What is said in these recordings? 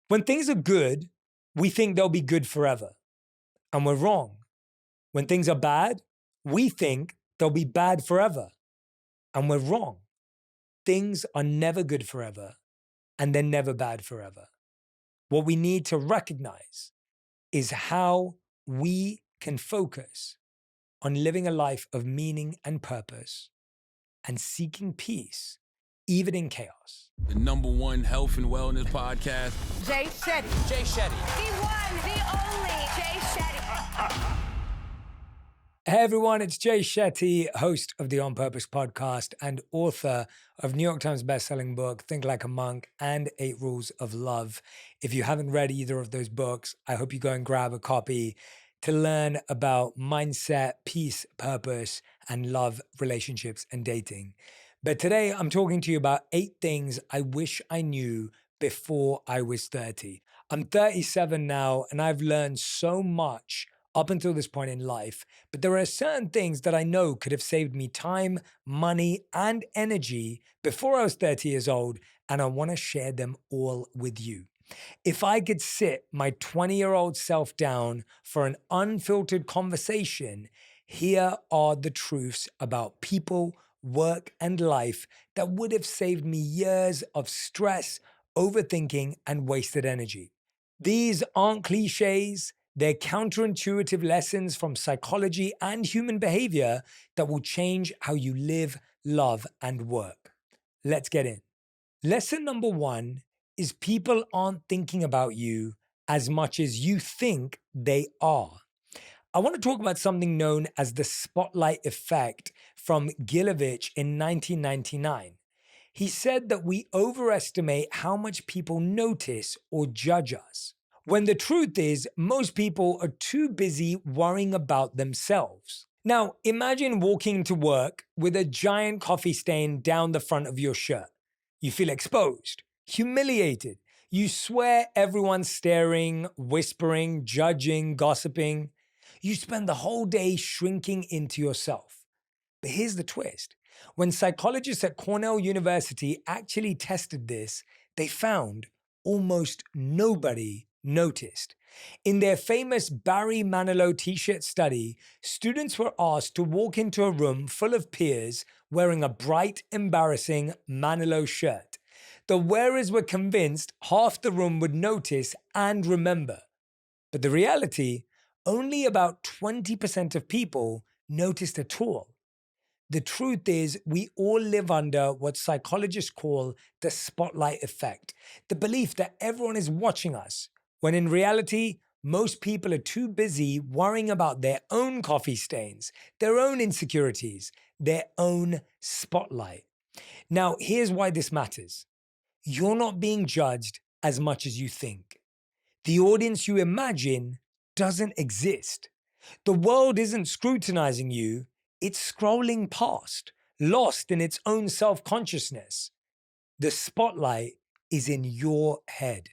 When things are good, we think they'll be good forever. And we're wrong. When things are bad, we think they'll be bad forever. And we're wrong. Things are never good forever, and they're never bad forever. What we need to recognize is how we can focus on living a life of meaning and purpose and seeking peace, even in chaos. The #1 health and wellness podcast. Jay Shetty. Jay Shetty. The one, the only Jay Shetty. Hey everyone, it's Jay Shetty, host of the On Purpose podcast and author of New York Times bestselling book, Think Like a Monk and 8 Rules of Love. If you haven't read either of those books, I hope you go and grab a copy to learn about mindset, peace, purpose, and love, relationships, and dating. But today I'm talking to you about 8 things I wish I knew before I was 30. I'm 37 now, and I've learned so much up until this point in life, but there are certain things that I know could have saved me time, money, and energy before I was 30 years old, and I want to share them all with you. If I could sit my 20-year-old self down for an unfiltered conversation, here are the truths about people, work, and life that would have saved me years of stress, overthinking, and wasted energy. These aren't cliches. They're counterintuitive lessons from psychology and human behavior that will change how you live, love, and work. Let's get in. Lesson number 1 is people aren't thinking about you as much as you think they are. I want to talk about something known as the spotlight effect from Gilovich in 1999. He said that we overestimate how much people notice or judge us, when the truth is most people are too busy worrying about themselves. Now, imagine walking to work with a giant coffee stain down the front of your shirt. You feel exposed, humiliated. You swear everyone's staring, whispering, judging, gossiping. You spend the whole day shrinking into yourself. But here's the twist. When psychologists at Cornell University actually tested this, they found almost nobody noticed. In their famous Barry Manilow t-shirt study, students were asked to walk into a room full of peers wearing a bright, embarrassing Manilow shirt. The wearers were convinced half the room would notice and remember. But the reality, only about 20% of people noticed at all. The truth is, we all live under what psychologists call the spotlight effect, the belief that everyone is watching us, when in reality, most people are too busy worrying about their own coffee stains, their own insecurities, their own spotlight. Now, here's why this matters. You're not being judged as much as you think. The audience you imagine doesn't exist. The world isn't scrutinizing you, it's scrolling past, lost in its own self-consciousness. The spotlight is in your head.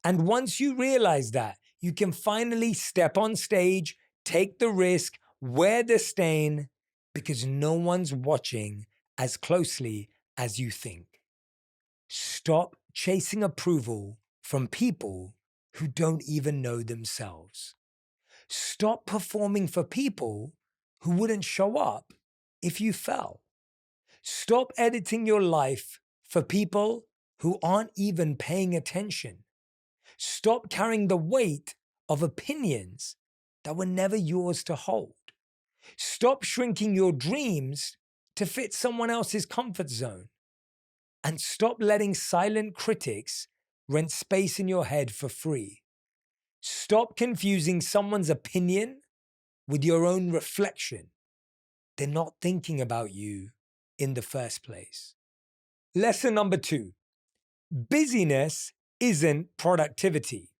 And once you realize that, you can finally step on stage, take the risk, wear the stain, because no one's watching as closely as you think. Stop chasing approval from people who don't even know themselves. Stop performing for people who wouldn't show up if you fell. Stop editing your life for people who aren't even paying attention. Stop carrying the weight of opinions that were never yours to hold. Stop shrinking your dreams to fit someone else's comfort zone. And stop letting silent critics rent space in your head for free. Stop confusing someone's opinion with your own reflection. They're not thinking about you in the first place. Lesson number 2. Busyness isn't productivity.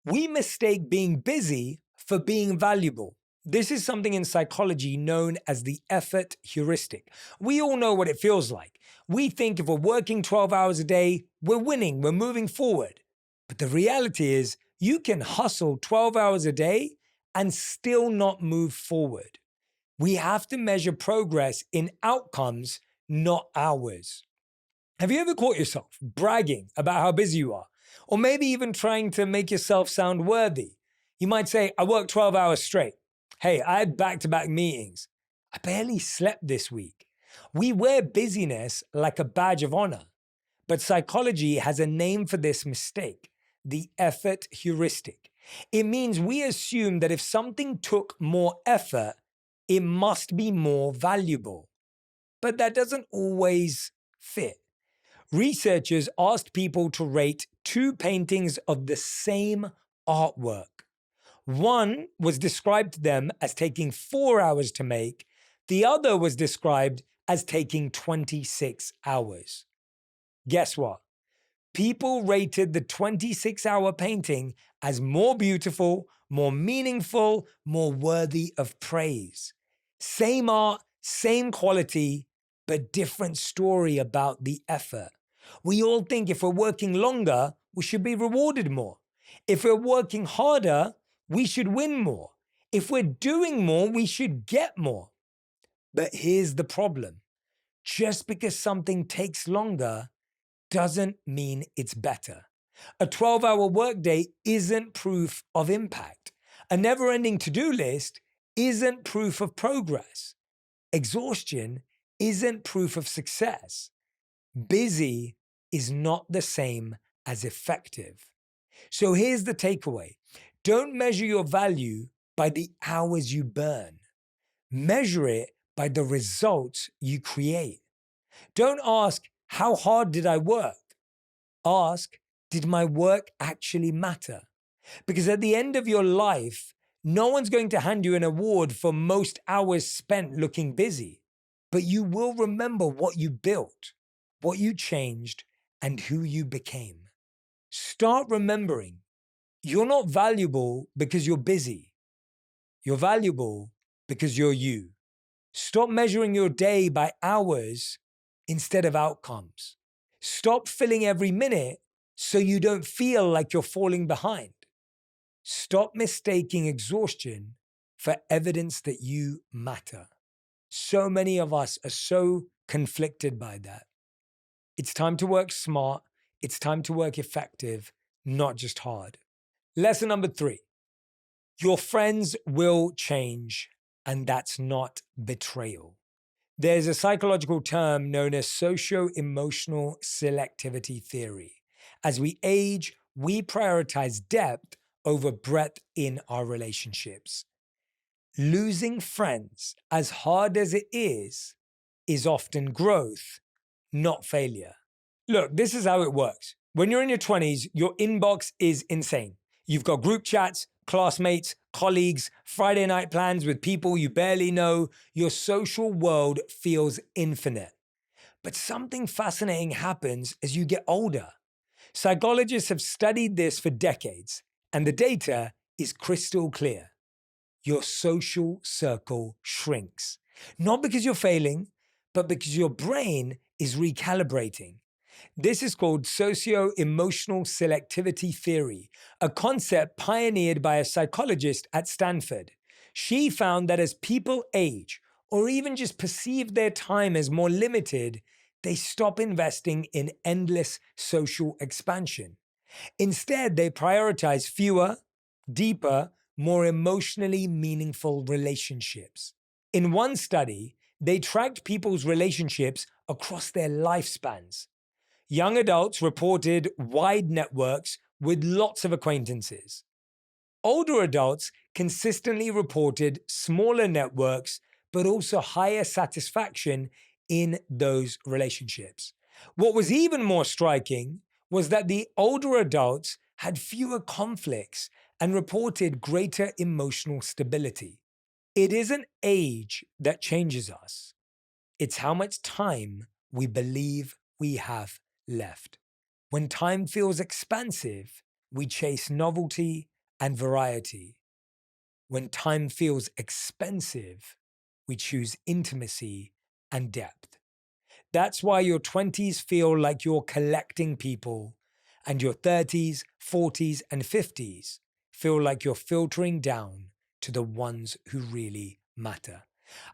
We mistake being busy for being valuable. This is something in psychology known as the effort heuristic. We all know what it feels like. We think if we're working 12 hours a day, we're winning, we're moving forward. But the reality is, you can hustle 12 hours a day and still not move forward. We have to measure progress in outcomes, not hours. Have you ever caught yourself bragging about how busy you are? Or maybe even trying to make yourself sound worthy. You might say, I worked 12 hours straight. Hey, I had back-to-back meetings. I barely slept this week. We wear busyness like a badge of honor. But psychology has a name for this mistake, the effort heuristic. It means we assume that if something took more effort, it must be more valuable. But that doesn't always fit. Researchers asked people to rate two paintings of the same artwork. One was described to them as taking 4 hours to make. The other was described as taking 26 hours. Guess what? People rated the 26-hour painting as more beautiful, more meaningful, more worthy of praise. Same art, same quality, but different story about the effort. We all think if we're working longer, we should be rewarded more. If we're working harder, we should win more. If we're doing more, we should get more. But here's the problem. Just because something takes longer doesn't mean it's better. A 12-hour workday isn't proof of impact. A never-ending to-do list isn't proof of progress. Exhaustion isn't proof of success. Busy is not the same as effective. So here's the takeaway. Don't measure your value by the hours you burn. Measure it by the results you create. Don't ask, how hard did I work? Ask, did my work actually matter? Because at the end of your life, no one's going to hand you an award for most hours spent looking busy, but you will remember what you built, what you changed, and who you became. Start remembering you're not valuable because you're busy. You're valuable because you're you. Stop measuring your day by hours instead of outcomes. Stop filling every minute so you don't feel like you're falling behind. Stop mistaking exhaustion for evidence that you matter. So many of us are so conflicted by that. It's time to work smart. It's time to work effective, not just hard. Lesson number 3. Your friends will change, and that's not betrayal. There's a psychological term known as socio-emotional selectivity theory. As we age, we prioritize depth over breadth in our relationships. Losing friends, as hard as it is often growth, not failure. Look, this is how it works. When you're in your 20s, your inbox is insane. You've got group chats, classmates, colleagues, Friday night plans with people you barely know. Your social world feels infinite. But something fascinating happens as you get older. Psychologists have studied this for decades, and the data is crystal clear. Your social circle shrinks. Not because you're failing, but because your brain is recalibrating. This is called socio-emotional selectivity theory, a concept pioneered by a psychologist at Stanford. She found that as people age, or even just perceive their time as more limited, they stop investing in endless social expansion. Instead, they prioritize fewer, deeper, more emotionally meaningful relationships. In one study, they tracked people's relationships across their lifespans. Young adults reported wide networks with lots of acquaintances. Older adults consistently reported smaller networks, but also higher satisfaction in those relationships. What was even more striking was that the older adults had fewer conflicts and reported greater emotional stability. It isn't age that changes us. It's how much time we believe we have left. When time feels expansive, we chase novelty and variety. When time feels expensive, we choose intimacy and depth. That's why your 20s feel like you're collecting people, and your 30s, 40s, and 50s feel like you're filtering down to the ones who really matter.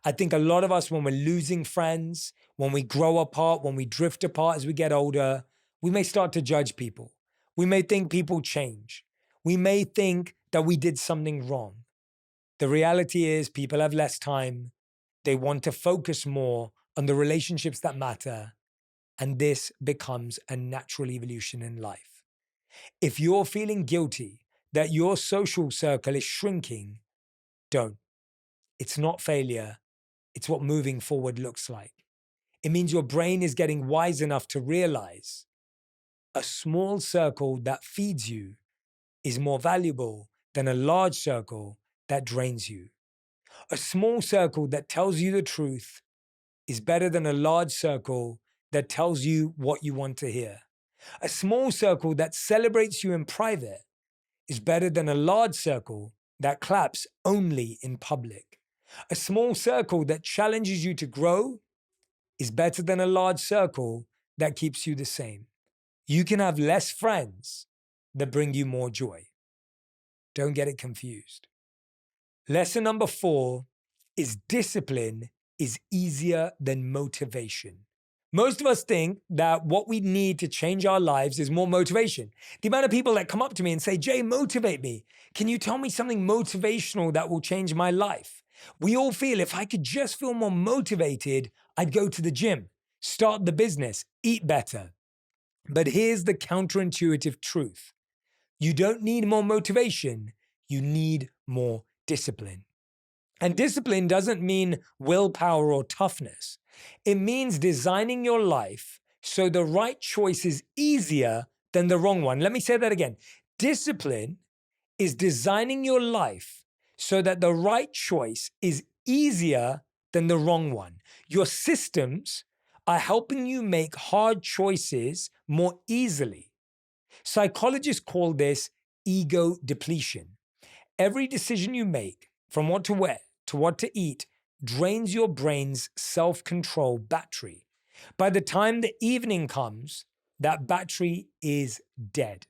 I think a lot of us, when we're losing friends, when we grow apart, when we drift apart as we get older, we may start to judge people. We may think people change. We may think that we did something wrong. The reality is people have less time. They want to focus more on the relationships that matter. And this becomes a natural evolution in life. If you're feeling guilty that your social circle is shrinking, don't. It's not failure. It's what moving forward looks like. It means your brain is getting wise enough to realize a small circle that feeds you is more valuable than a large circle that drains you. A small circle that tells you the truth is better than a large circle that tells you what you want to hear. A small circle that celebrates you in private is better than a large circle that claps only in public. A small circle that challenges you to grow is better than a large circle that keeps you the same. You can have less friends that bring you more joy. Don't get it confused. Lesson number 4 is discipline is easier than motivation. Most of us think that what we need to change our lives is more motivation. The amount of people that come up to me and say, Jay, motivate me. Can you tell me something motivational that will change my life? We all feel if I could just feel more motivated, I'd go to the gym, start the business, eat better. But here's the counterintuitive truth. You don't need more motivation. You need more discipline. And discipline doesn't mean willpower or toughness. It means designing your life so the right choice is easier than the wrong one. Let me say that again. Discipline is designing your life so that the right choice is easier than the wrong one. Your systems are helping you make hard choices more easily. Psychologists call this ego depletion. Every decision you make, from what to wear to what to eat, drains your brain's self-control battery. By the time the evening comes, that battery is dead.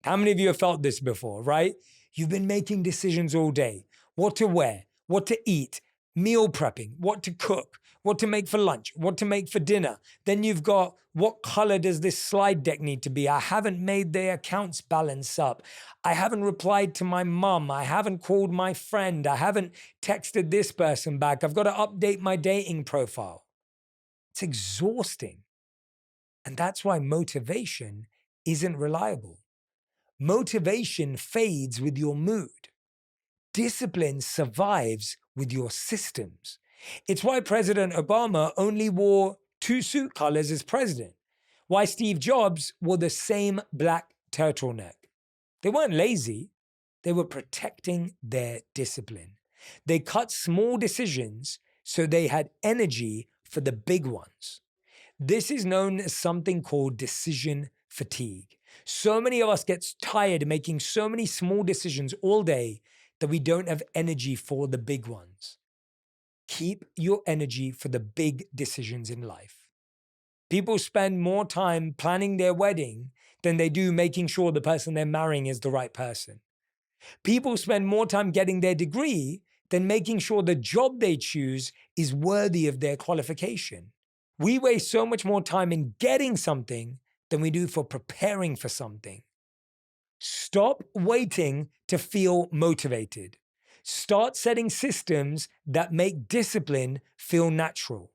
How many of you have felt this before, right? You've been making decisions all day. What to wear, what to eat, meal prepping, what to cook, what to make for lunch, what to make for dinner. Then you've got, what color does this slide deck need to be? I haven't made the accounts balance up. I haven't replied to my mom. I haven't called my friend. I haven't texted this person back. I've got to update my dating profile. It's exhausting. And that's why motivation isn't reliable. Motivation fades with your mood. Discipline survives with your systems. It's why President Obama only wore 2 suit colors as president. Why Steve Jobs wore the same black turtleneck. They weren't lazy. They were protecting their discipline. They cut small decisions so they had energy for the big ones. This is known as something called decision fatigue. So many of us get tired making so many small decisions all day that we don't have energy for the big ones. Keep your energy for the big decisions in life. People spend more time planning their wedding than they do making sure the person they're marrying is the right person. People spend more time getting their degree than making sure the job they choose is worthy of their qualification. We waste so much more time in getting something than we do for preparing for something. Stop waiting to feel motivated. Start setting systems that make discipline feel natural.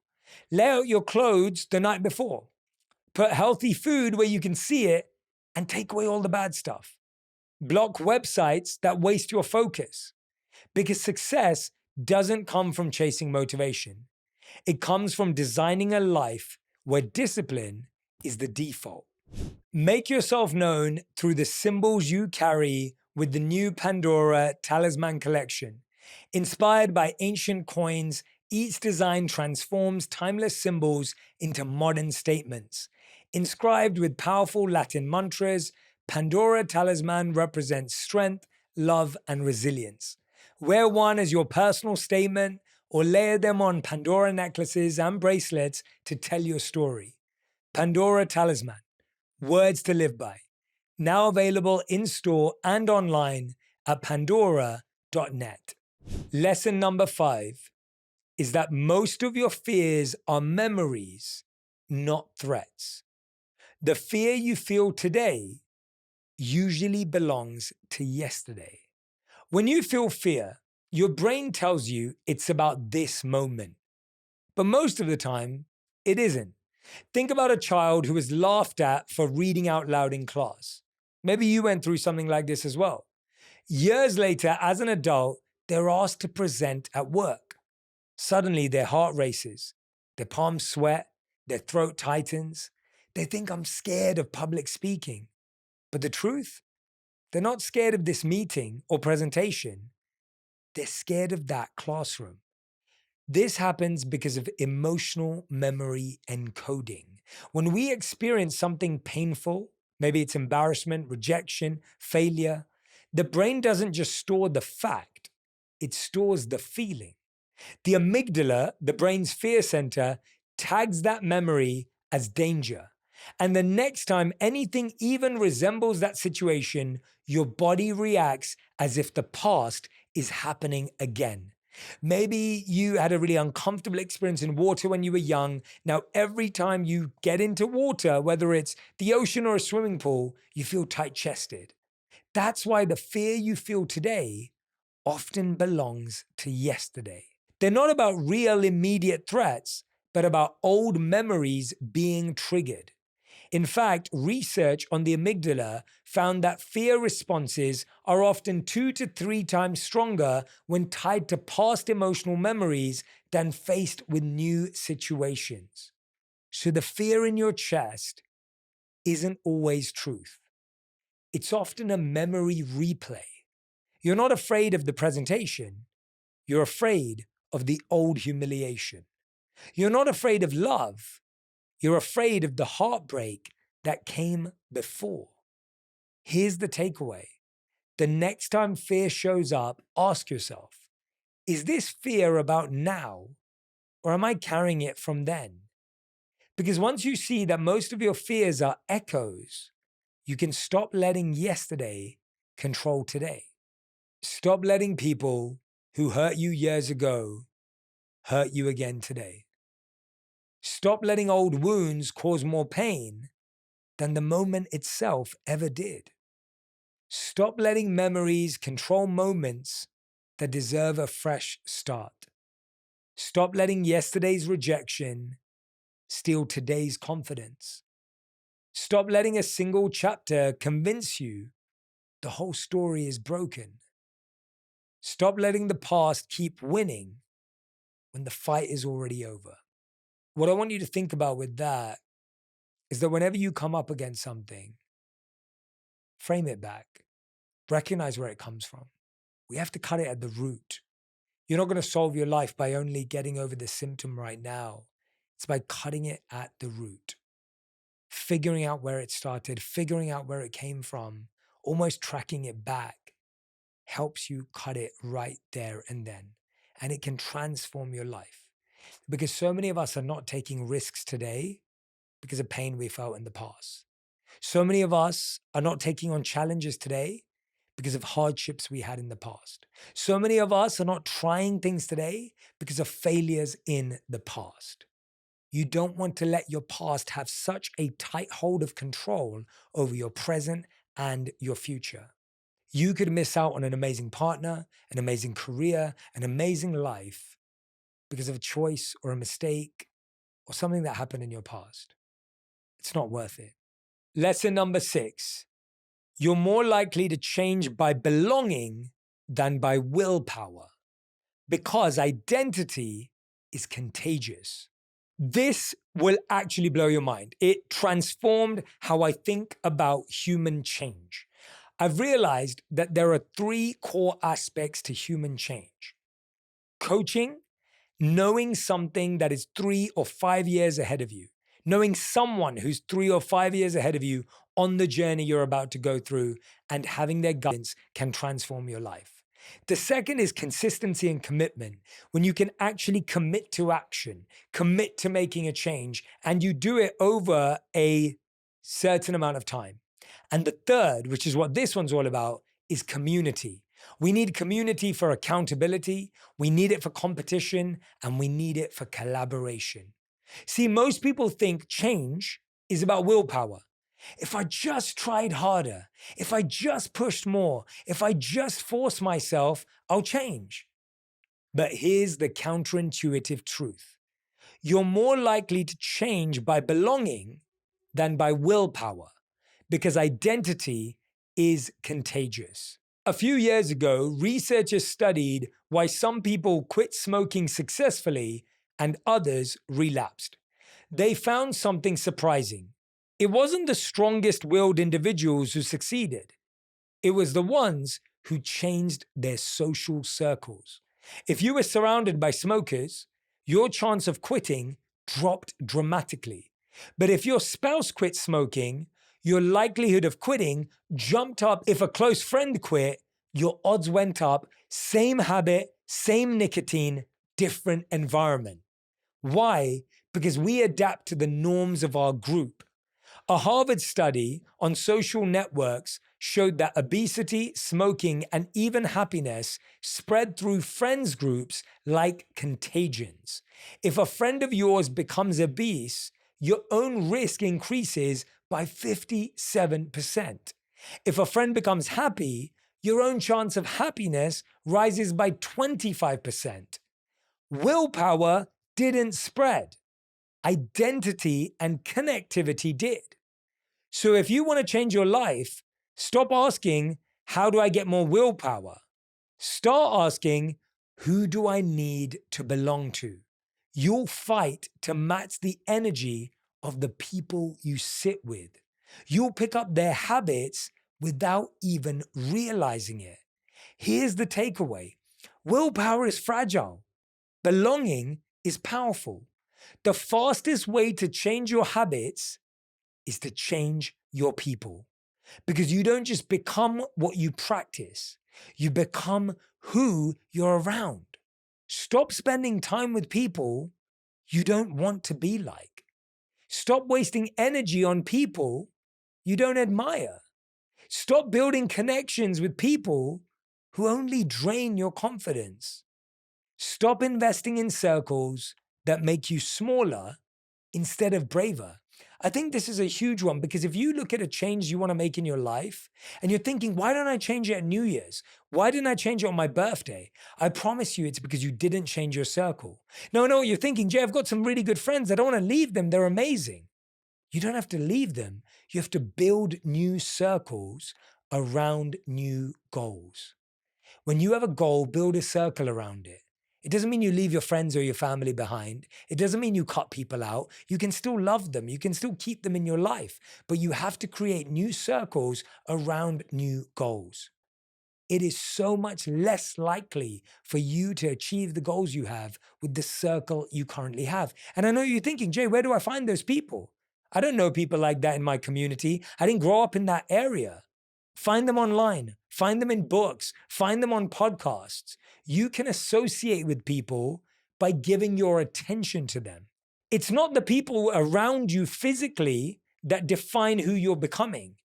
Lay out your clothes the night before. Put healthy food where you can see it and take away all the bad stuff. Block websites that waste your focus. Because success doesn't come from chasing motivation. It comes from designing a life where discipline is the default. Make yourself known through the symbols you carry with the new Pandora Talisman Collection. Inspired by ancient coins, each design transforms timeless symbols into modern statements. Inscribed with powerful Latin mantras, Pandora Talisman represents strength, love, and resilience. Wear one as your personal statement or layer them on Pandora necklaces and bracelets to tell your story. Pandora Talisman. Words to live by. Now available in-store and online at pandora.net. Lesson number 5 is that most of your fears are memories, not threats. The fear you feel today usually belongs to yesterday. When you feel fear, your brain tells you it's about this moment. But most of the time, it isn't. Think about a child who is laughed at for reading out loud in class. Maybe you went through something like this as well. Years later, as an adult, they're asked to present at work. Suddenly, their heart races, their palms sweat, their throat tightens. They think, I'm scared of public speaking. But the truth? They're not scared of this meeting or presentation. They're scared of that classroom. This happens because of emotional memory encoding. When we experience something painful, maybe it's embarrassment, rejection, failure, the brain doesn't just store the fact, it stores the feeling. The amygdala, the brain's fear center, tags that memory as danger. And the next time anything even resembles that situation, your body reacts as if the past is happening again. Maybe you had a really uncomfortable experience in water when you were young. Now, every time you get into water, whether it's the ocean or a swimming pool, you feel tight-chested. That's why the fear you feel today often belongs to yesterday. They're not about real immediate threats, but about old memories being triggered. In fact, research on the amygdala found that fear responses are often 2 to 3 times stronger when tied to past emotional memories than faced with new situations. So the fear in your chest isn't always truth. It's often a memory replay. You're not afraid of the presentation. You're afraid of the old humiliation. You're not afraid of love. You're afraid of the heartbreak that came before. Here's the takeaway. The next time fear shows up, ask yourself, is this fear about now, or am I carrying it from then? Because once you see that most of your fears are echoes, you can stop letting yesterday control today. Stop letting people who hurt you years ago hurt you again today. Stop letting old wounds cause more pain than the moment itself ever did. Stop letting memories control moments that deserve a fresh start. Stop letting yesterday's rejection steal today's confidence. Stop letting a single chapter convince you the whole story is broken. Stop letting the past keep winning when the fight is already over. What I want you to think about with that is that whenever you come up against something, frame it back. Recognize where it comes from. We have to cut it at the root. You're not going to solve your life by only getting over the symptom right now. It's by cutting it at the root. Figuring out where it started, figuring out where it came from, almost tracking it back helps you cut it right there and then. And it can transform your life. Because so many of us are not taking risks today because of pain we felt in the past. So many of us are not taking on challenges today because of hardships we had in the past. So many of us are not trying things today because of failures in the past. You don't want to let your past have such a tight hold of control over your present and your future. You could miss out on an amazing partner, an amazing career, an amazing life because of a choice or a mistake or something that happened in your past. It's not worth it. Lesson number 6. You're more likely to change by belonging than by willpower because identity is contagious. This will actually blow your mind. It transformed how I think about human change. I've realized that there are 3 core aspects to human change. Coaching, knowing something that is 3 or 5 years ahead of you, knowing someone who's 3 or 5 years ahead of you on the journey you're about to go through, and having their guidance can transform your life. The second is consistency and commitment. When you can actually commit to action, commit to making a change, and you do it over a certain amount of time. And the third, which is what this one's all about, is community. We need community for accountability, we need it for competition, and we need it for collaboration. See, most people think change is about willpower. If I just tried harder, if I just pushed more, if I just force myself, I'll change. But here's the counterintuitive truth. You're more likely to change by belonging than by willpower, because identity is contagious. A few years ago, researchers studied why some people quit smoking successfully and others relapsed. They found something surprising. It wasn't the strongest-willed individuals who succeeded. It was the ones who changed their social circles. If you were surrounded by smokers, your chance of quitting dropped dramatically. But if your spouse quit smoking, your likelihood of quitting jumped up. If a close friend quit, your odds went up. Same habit, same nicotine, different environment. Why? Because we adapt to the norms of our group. A Harvard study on social networks showed that obesity, smoking, and even happiness spread through friends groups like contagions. If a friend of yours becomes obese, your own risk increases by 57%. If a friend becomes happy, your own chance of happiness rises by 25%. Willpower didn't spread. Identity and connectivity did. So if you want to change your life, stop asking, how do I get more willpower? Start asking, who do I need to belong to? You'll fight to match the energy of the people you sit with. You'll pick up their habits without even realizing it. Here's the takeaway. Willpower is fragile. Belonging is powerful. The fastest way to change your habits is to change your people. Because you don't just become what you practice, you become who you're around. Stop spending time with people you don't want to be like. Stop wasting energy on people you don't admire. Stop building connections with people who only drain your confidence. Stop investing in circles that make you smaller instead of braver. I think this is a huge one, because if you look at a change you want to make in your life and you're thinking, why don't I change it at New Year's? Why didn't I change it on my birthday? I promise you it's because you didn't change your circle. Now I know what you're thinking, Jay, I've got some really good friends. I don't want to leave them. They're amazing. You don't have to leave them. You have to build new circles around new goals. When you have a goal, build a circle around it. It doesn't mean you leave your friends or your family behind. It doesn't mean you cut people out. You can still love them. You can still keep them in your life. But you have to create new circles around new goals. It is so much less likely for you to achieve the goals you have with the circle you currently have. And I know you're thinking, Jay, where do I find those people? I don't know people like that in my community. I didn't grow up in that area. Find them online, find them in books, find them on podcasts. You can associate with people by giving your attention to them. It's not the people around you physically that define who you're becoming.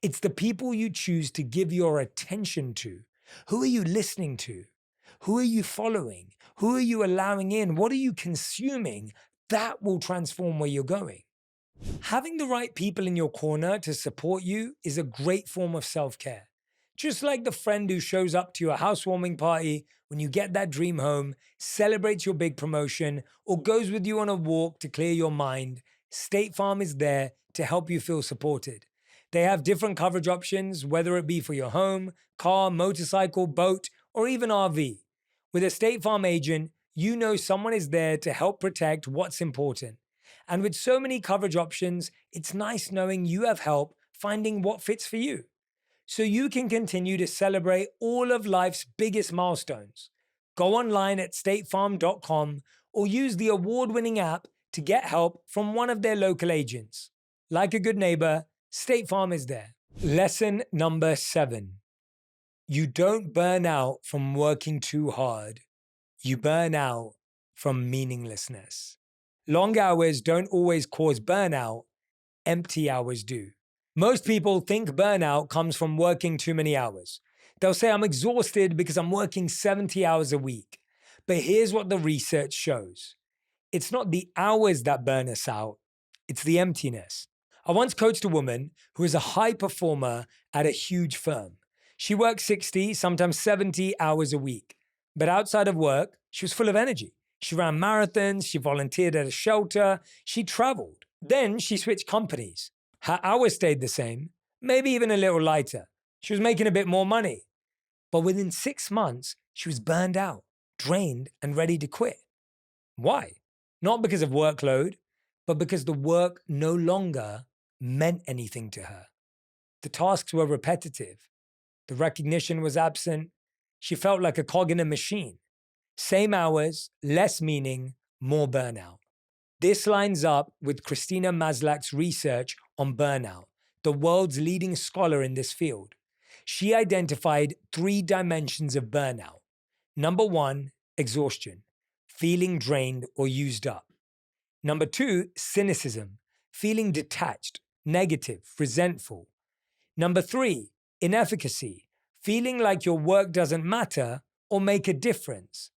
It's the people you choose to give your attention to. Who are you listening to? Who are you following? Who are you allowing in? What are you consuming? That will transform where you're going. Having the right people in your corner to support you is a great form of self-care. Just like the friend who shows up to your housewarming party when you get that dream home, celebrates your big promotion, or goes with you on a walk to clear your mind, State Farm is there to help you feel supported. They have different coverage options, whether it be for your home, car, motorcycle, boat, or even RV. With a State Farm agent, you know someone is there to help protect what's important. And with so many coverage options, it's nice knowing you have help finding what fits for you. So you can continue to celebrate all of life's biggest milestones. Go online at statefarm.com or use the award-winning app to get help from one of their local agents. Like a good neighbor, State Farm is there. Lesson number 7. You don't burn out from working too hard. You burn out from meaninglessness. Long hours don't always cause burnout, empty hours do. Most people think burnout comes from working too many hours. They'll say, I'm exhausted because I'm working 70 hours a week. But here's what the research shows. It's not the hours that burn us out, it's the emptiness. I once coached a woman who is a high performer at a huge firm. She worked 60, sometimes 70 hours a week. But outside of work, she was full of energy. She ran marathons, she volunteered at a shelter, she traveled. Then she switched companies. Her hours stayed the same, maybe even a little lighter. She was making a bit more money. But within 6 months, she was burned out, drained, and ready to quit. Why? Not because of workload, but because the work no longer meant anything to her. The tasks were repetitive. The recognition was absent. She felt like a cog in a machine. Same hours, less meaning, more burnout. This lines up with Christina Maslach's research on burnout, the world's leading scholar in this field. She identified 3 dimensions of burnout. Number 1, exhaustion, feeling drained or used up. Number 2, cynicism, feeling detached, negative, resentful. Number 3, inefficacy, feeling like your work doesn't matter or make a difference.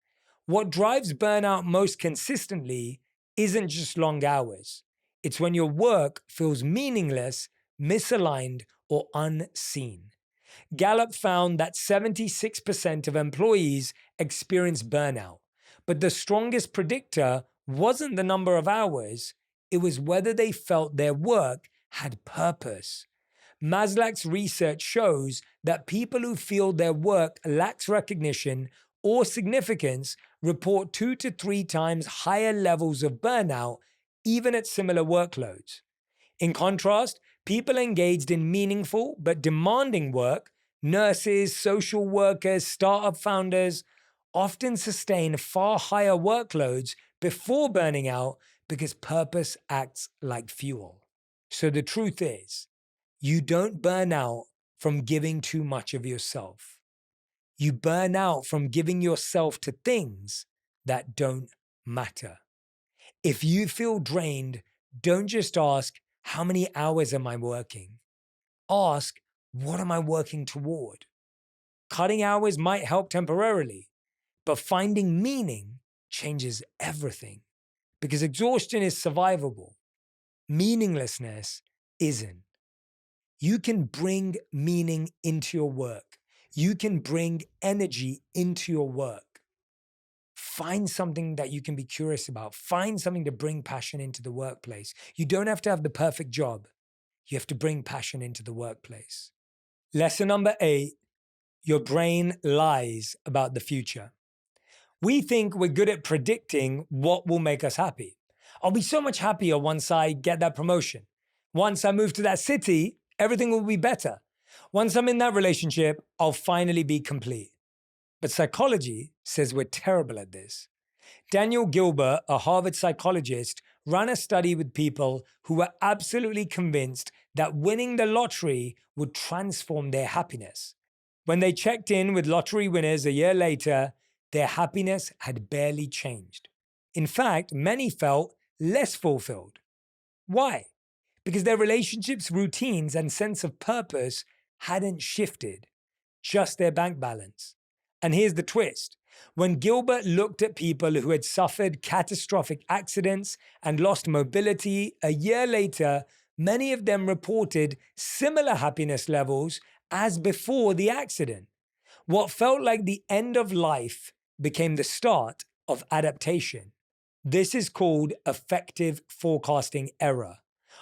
What drives burnout most consistently isn't just long hours. It's when your work feels meaningless, misaligned, or unseen. Gallup found that 76% of employees experience burnout, but the strongest predictor wasn't the number of hours, it was whether they felt their work had purpose. Maslach's research shows that people who feel their work lacks recognition or significance report 2 to 3 times higher levels of burnout, even at similar workloads. In contrast, people engaged in meaningful but demanding work, nurses, social workers, startup founders, often sustain far higher workloads before burning out because purpose acts like fuel. So the truth is, you don't burn out from giving too much of yourself. You burn out from giving yourself to things that don't matter. If you feel drained, don't just ask, how many hours am I working? Ask, what am I working toward? Cutting hours might help temporarily, but finding meaning changes everything because exhaustion is survivable. Meaninglessness isn't. You can bring meaning into your work. You can bring energy into your work. Find something that you can be curious about. Find something to bring passion into the workplace. You don't have to have the perfect job. You have to bring passion into the workplace. Lesson number 8, your brain lies about the future. We think we're good at predicting what will make us happy. I'll be so much happier once I get that promotion. Once I move to that city, everything will be better. Once I'm in that relationship, I'll finally be complete. But psychology says we're terrible at this. Daniel Gilbert, a Harvard psychologist, ran a study with people who were absolutely convinced that winning the lottery would transform their happiness. When they checked in with lottery winners a year later, their happiness had barely changed. In fact, many felt less fulfilled. Why? Because their relationships, routines, and sense of purpose hadn't shifted, just their bank balance. And here's the twist. When Gilbert looked at people who had suffered catastrophic accidents and lost mobility a year later, many of them reported similar happiness levels as before the accident. What felt like the end of life became the start of adaptation. This is called effective forecasting error.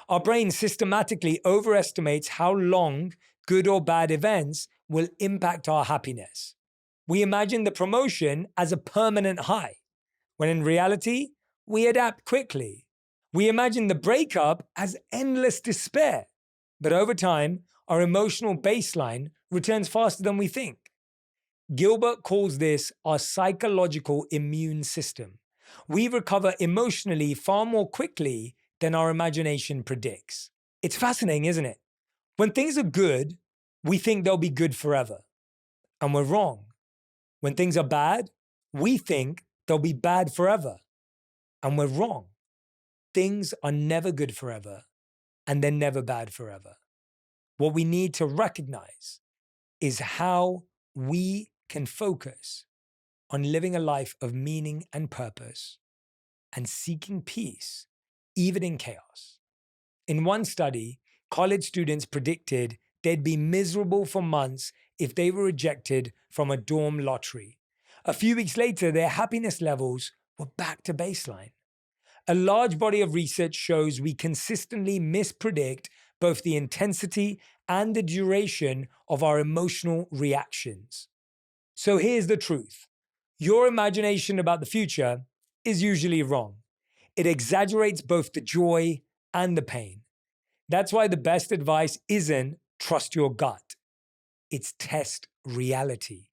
Our brain systematically overestimates how long good or bad events will impact our happiness. We imagine the promotion as a permanent high, when in reality, we adapt quickly. We imagine the breakup as endless despair, but over time, our emotional baseline returns faster than we think. Gilbert calls this our psychological immune system. We recover emotionally far more quickly than our imagination predicts. It's fascinating, isn't it? When things are good, we think they'll be good forever, and we're wrong. When things are bad, we think they'll be bad forever, and we're wrong. Things are never good forever, and they're never bad forever. What we need to recognize is how we can focus on living a life of meaning and purpose and seeking peace, even in chaos. In one study, college students predicted they'd be miserable for months if they were rejected from a dorm lottery. A few weeks later, their happiness levels were back to baseline. A large body of research shows we consistently mispredict both the intensity and the duration of our emotional reactions. So here's the truth. Your imagination about the future is usually wrong. It exaggerates both the joy and the pain. That's why the best advice isn't trust your gut. It's test reality.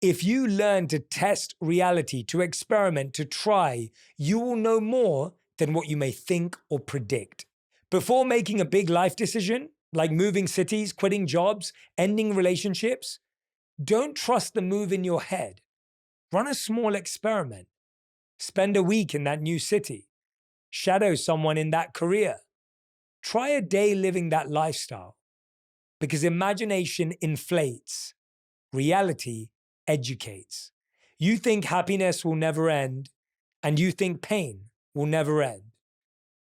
If you learn to test reality, to experiment, to try, you will know more than what you may think or predict. Before making a big life decision, like moving cities, quitting jobs, ending relationships, don't trust the move in your head. Run a small experiment. Spend a week in that new city. Shadow someone in that career. Try a day living that lifestyle. Because imagination inflates. Reality educates. You think happiness will never end, and you think pain will never end.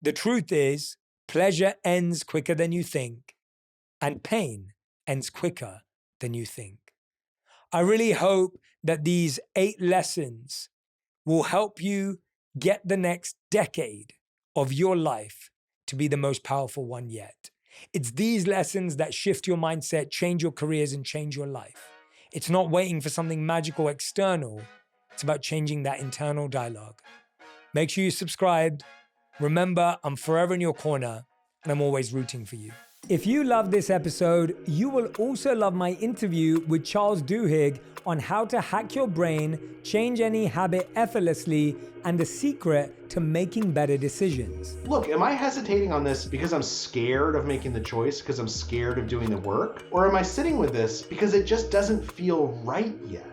The truth is, pleasure ends quicker than you think, and pain ends quicker than you think. I really hope that these 8 lessons will help you get the next decade of your life to be the most powerful one yet. It's these lessons that shift your mindset, change your careers, and change your life. It's not waiting for something magical external. It's about changing that internal dialogue. Make sure you're subscribed. Remember, I'm forever in your corner, and I'm always rooting for you. If you love this episode, you will also love my interview with Charles Duhigg on how to hack your brain, change any habit effortlessly, and the secret to making better decisions. Look, am I hesitating on this because I'm scared of making the choice, because I'm scared of doing the work? Or am I sitting with this because it just doesn't feel right yet?